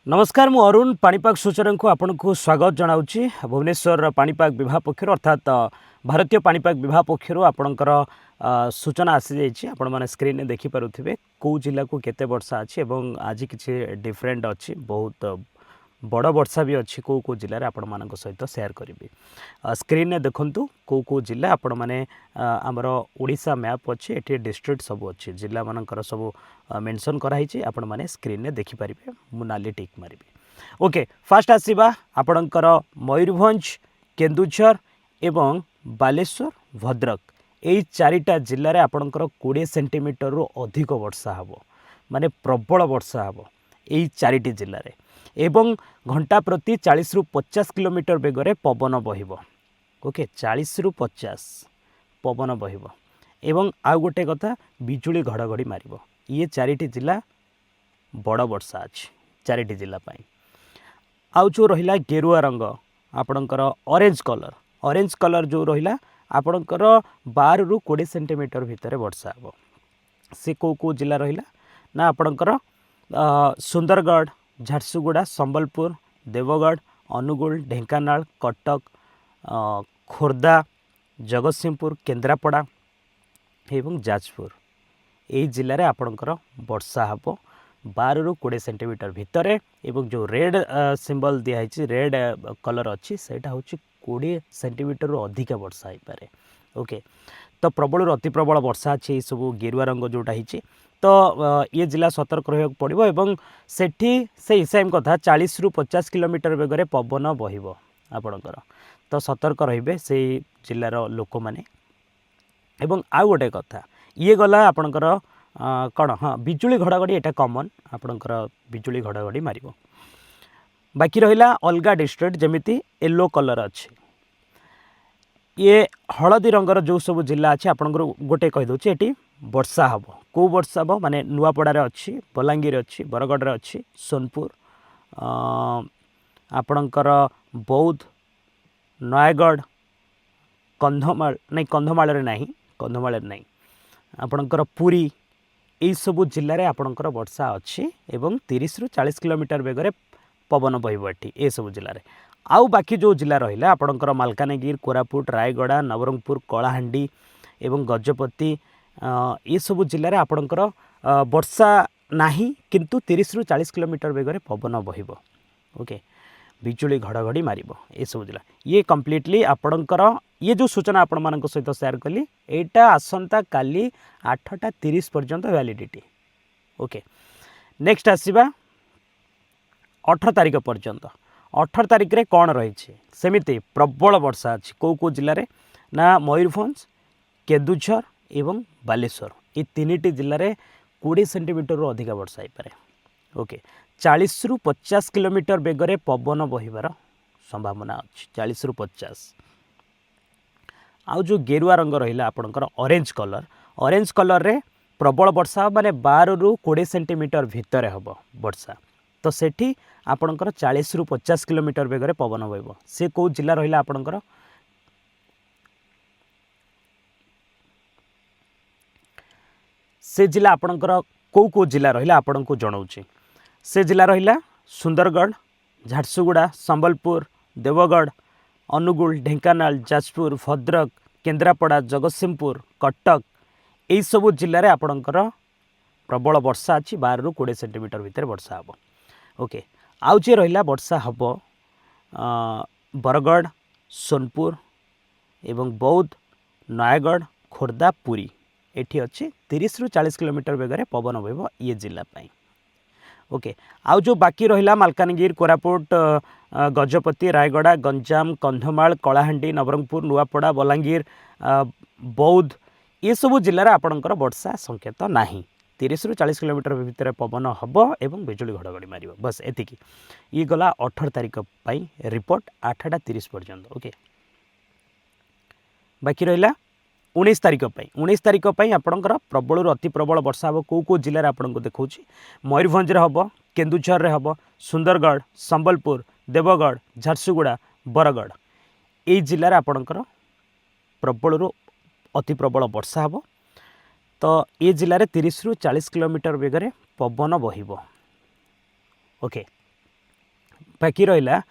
नमस्कार मु अरुण पाणीपाग सूचना को आपन को स्वागत जनाऊँगी भुवनेश्वर पाणीपाग विभाग पक्षर अर्थात भारतीय पाणीपाग विभाग पक्षर आपणकर सूचना आसी जाइए आपण मैंने स्क्रीन में देखिपे कौ जिला को केते वर्षा अच्छी और आज किसी डिफरेंट अच्छी बहुत बड़ वर्षा भी अच्छी कौ कौ जिले में आपण मान सहित सेयार करी स्क्रीन में देखु कौ कौ जिला आपण मैंने आमर ओडिशा मैप अच्छी ये डिस्ट्रिक्ट सब अच्छी जिला मानकर सब मेंशन कराई आपण मैंने स्क्रीन में देखिपारे मु नाली टिक मारि ओके फास्ट आसवा आपणकर मयूरभंज केन्दुझर एवं बालेश्वर भद्रक यही चारिटा जिले में आपणकर 20 सेंटीमीटर रु अधिक वर्षा हम माने प्रबल वर्षा हम यही चारिटी जिले में एवं घंटा प्रति 40 रु 50 किलोमीटर बेगर पवन बहिब ओके 40 रु 50 पवन बहिब एवं आउ गोटे कथा बिजुली घड़घड़ी मारिब ये चारिटी जिला बड़ वर्षा अच्छी चारिटी जिला आउ जो रहिला गेरुआ रंग आपणकर ऑरेंज कलर जो रहिला आपणकर 12 रु 20 सेंटीमीटर भितर वर्षा हम से कौ कौ जिला रहिला ना आपणकर सुंदरगढ़ झारसुगुड़ा संबलपुर देवगढ़ अनुगुल ढेंकानाल कटक खोर्धा जगतसिंहपुर केन्द्रापड़ा एवं जाजपुर यही जिले में आपणकर वर्षा हम 12 रु 20 सेंटीमीटर भितर एवं जो रेड सिंबल दिखाई रेड कलर अच्छी सेटा हूँ 20 सेंटीमीटर रु अधिक वर्षा हो पारे ओके तो प्रबल अति प्रबल वर्षा अच्छी सब गेरुआ रंग जोटा होती तो ये जिला सतर्क रहा पड़ो एवं सेठी से सेम कथा 40 रु 50 किलोमीटर बेगर पवन बहिब आपणकर तो सतर्क रे से जिलार लोक मैंने एवं आउ गोटे कथा ये गला आपणकर कौन हाँ बिजुली घड़घड़ी यहाँ कमन आपणकर बिजुली घड़घड़ी मारिब बाकी रहिला अलगा डिस्ट्रिक्ट जमीती येलो कलर अच्छे ये हलदी रंगर जो सब जिला अच्छे आपंकर गोटे कहीदे ये वर्षा हम कौ वर्षा हम माने नुआपड़ारे अच्छी बलांगीर अच्छी बरगढ़ अच्छी सोनपुर आपणकर बौद्ध नयगढ़ कंधमाल नहीं कंधमाल नहीं कंधमाल नहीं आपणकर पुरी यही सब जिले में आपणकर वर्षा अच्छी एवं 30 रु 40 किलोमीटर बेगर पवन बहिब ये सब जिले में आउ बाकी जो जिला रहा आपणकर मालकानगिरी कोरापुट रायगड़ा नवरंगपुर कलाहांडी एवं गजपति ये सब जिले में आपणकर वर्षा नहीं किंतु 30 रु 40 किलोमीटर बेगर पवन बहिब ओके बिजुली घड़घड़ी मारिब ये सब जिला ये कम्प्लीटली आपणकर ये जो सूचना आपण मान सहित सेयार कली एटा आसंता काली 8:30 पर्यंत वैलिडिटी ओके नेक्स्ट आसीबा 18 तारिख पर्यंत 18 तारिख रे कौन रही सेमिति प्रबल वर्षा अच्छी कौ कौ जिले में ना मयूरभंज केन्दुझर एवं बालेश्वर ये तीन जिले में 20 सेंटीमीटर रु अधिक वर्षा हो पारे ओके 40 रु 50 किलोमीटर बेगर पवन बहिबार संभावना अच्छी 40 रु 50 आउ जो गेरुआ रंग रहा आपणकर ऑरेंज कलर रे प्रबल वर्षा माने 12 रु 20 सेंटीमीटर भितर हम वर्षा तो सेठी आपणकर 40 रु 50 किलोमीटर बेगर पवन बहिब से कौ जिला रहा आपणकर से जिला आपणकर कौ कौ जिला रहा आपण को जनाऊँगी से जिला रहा सुंदरगढ़ झारसुगुड़ा संबलपुर देवगढ़ अनुगुल ढेंकानाल जाजपुर भद्रक केन्द्रापड़ा जगतसिंहपुर कटक यही सब जिले में आपणकर प्रबल वर्षा अच्छी 12 रु 20 सेंटीमीटर भितर वर्षा हम ओके आउ जे रहा वर्षा हम बरगढ़ सोनपुर एवं बौद्ध नयगढ़ खोर्धा पुरी एठी अच्छी 30 रु 40 किलोमीटर बेगर पवन बहिब ये जिला ओके आउ जो बाकी रहिला मालकानगिरी कोरापुट गजपति रायगड़ा गंजाम कंधमाल कलाहांडी नवरंगपुर नुआपड़ा बलांगीर बौद्ध ये सब जिले में आपणकर वर्षा संकेत नहीं 30 रु 40 किलोमीटर भितर पवन हम एवं बिजुली घड़घड़ी मार बस एतिकी ये गला 18 तारिख रिपोर्ट 8:30 पर्यंत ओके बाकी रहिला 19 तारिख आपणकर प्रबल रु अति प्रबल वर्षा हम कौ कौ जिले में आपको देखा मयूरभंज हम केन्दुझर हम सुंदरगढ़ संबलपुर देवगढ़ झारसुगुड़ा बरगढ़ यही जिले में आपणकर प्रबल रु अति प्रबल वर्षा हम तो ये जिले में 30 रु 40 किलोमीटर बेगर पवन बहिब ओके बाकी रहा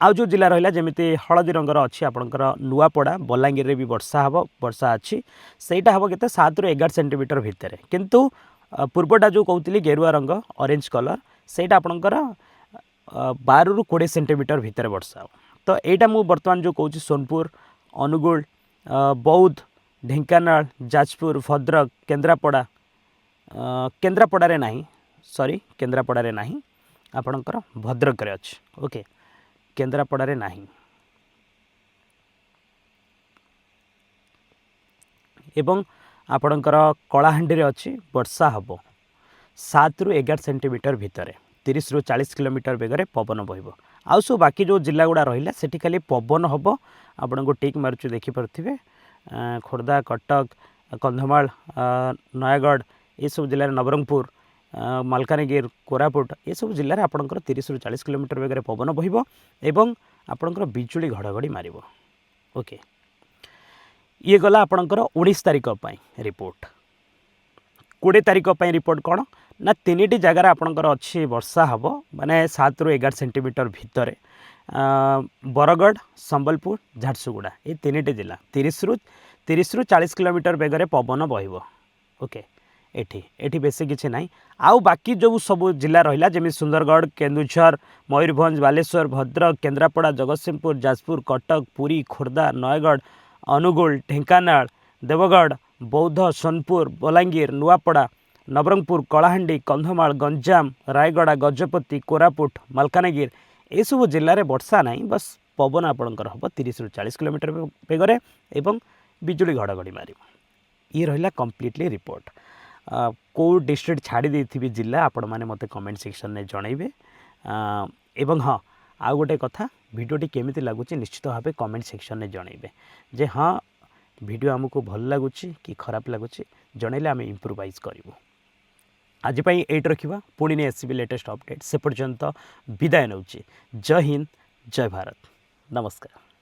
आउ जो जिला रहा जमी हलदी रंगर अच्छी आपंकर नुआपड़ा बलांगीर रे भी वर्षा हम वर्षा अच्छी सहीटा हम के 7 ରୁ 11 सेंटीमीटर भितर किंतु पूर्वटा जो कहती गेरुआ रंग ऑरेंज कलर सहीटा आपंकर 12 ରୁ 20 सेंटीमीटर भितर वर्षा हो तो यहाँ मुझे बर्तमान जो कहूँ सोनपुर अनुगुल बौद्ध ढेंकानाल जाजपुर भद्रक केन्द्रापड़ा केन्द्रापड़ारे नहीं सॉरी केन्द्रापड़ारे नहीं आपणकर भद्रक रे अच्छी ओके केन्द्रापड़ारे नहीं एवं आपणकर कलाहांडी रे अच्छी वर्षा हम 7 ରୁ 11 सेंटीमीटर भितर 30 ରୁ 40 किलोमीटर बेगर पवन बहब आउ सब बाकी जो जिला गुड़ा रहा से खाली पवन हम आपण को टिक मारुचु देखिपे खोर्धा कटक कंधमाल नयागढ़ ये सब जिले में नवरंगपुर मालकानगिरी कोरापुट ये सब जिले में आपंकर 30 ରୁ 40 किलोमीटर बेगर पवन बहब एवं आपंकर बिजुली घड़घड़ी मार ओके ये गला आपंकर 19 तारिख रिपोर्ट 20 तारिख रिपोर्ट कौन ना 3टी जगार आपंकर अच्छी वर्षा हम माने 7 ରୁ 11 सेंटीमीटर भितर बरगढ़ संबलपुर झारसुगुड़ा ये 3टी जिला 30 ରୁ 40 किलोमीटर बेगर पवन बहब ओके एठी बेसी किसी ना आउ बाकी जो सब जिला रहा जमी सुंदरगढ़ केन्दुझर मयूरभंज बालेश्वर भद्रक केन्द्रापड़ा जगतसिंहपुर जाजपुर कटक पुरी खोर्धा नयगढ़ अनुगुल ढेंकानाल देवगढ़ बौद्ध सोनपुर बलांगीर नुआपड़ा नवरंगपुर कलाहांडी कंधमाल गंजाम रायगड़ा गजपति कोरापुट मालकानगिरी ये सब जिले में वर्षा ना बस पवन आपंकर हम 30 ରୁ 40 किलोमीटर बेगर एवं बिजुली घड़घड़ी मार ये रहा कम्प्लीटली रिपोर्ट कौ डिस्ट्रिक्ट छाड़ी देथिबी जिला आपण माने मते कमेंट सेक्शन में जनइबे एवं हाँ आउ गोटे कथा भिडियोटी केमिति लागुची निश्चित भाव कमेंट सेक्शन में जनइबे जे हाँ भिडियो आमको भल लगुच कि खराब लगुच जनइले आम इम्प्रूवाइज करूँ आज ये रखा पुणी नहीं आसबि लेटेस्ट अपडेट से पर्यंत विदाय नौची जय हिंद जय भारत नमस्कार।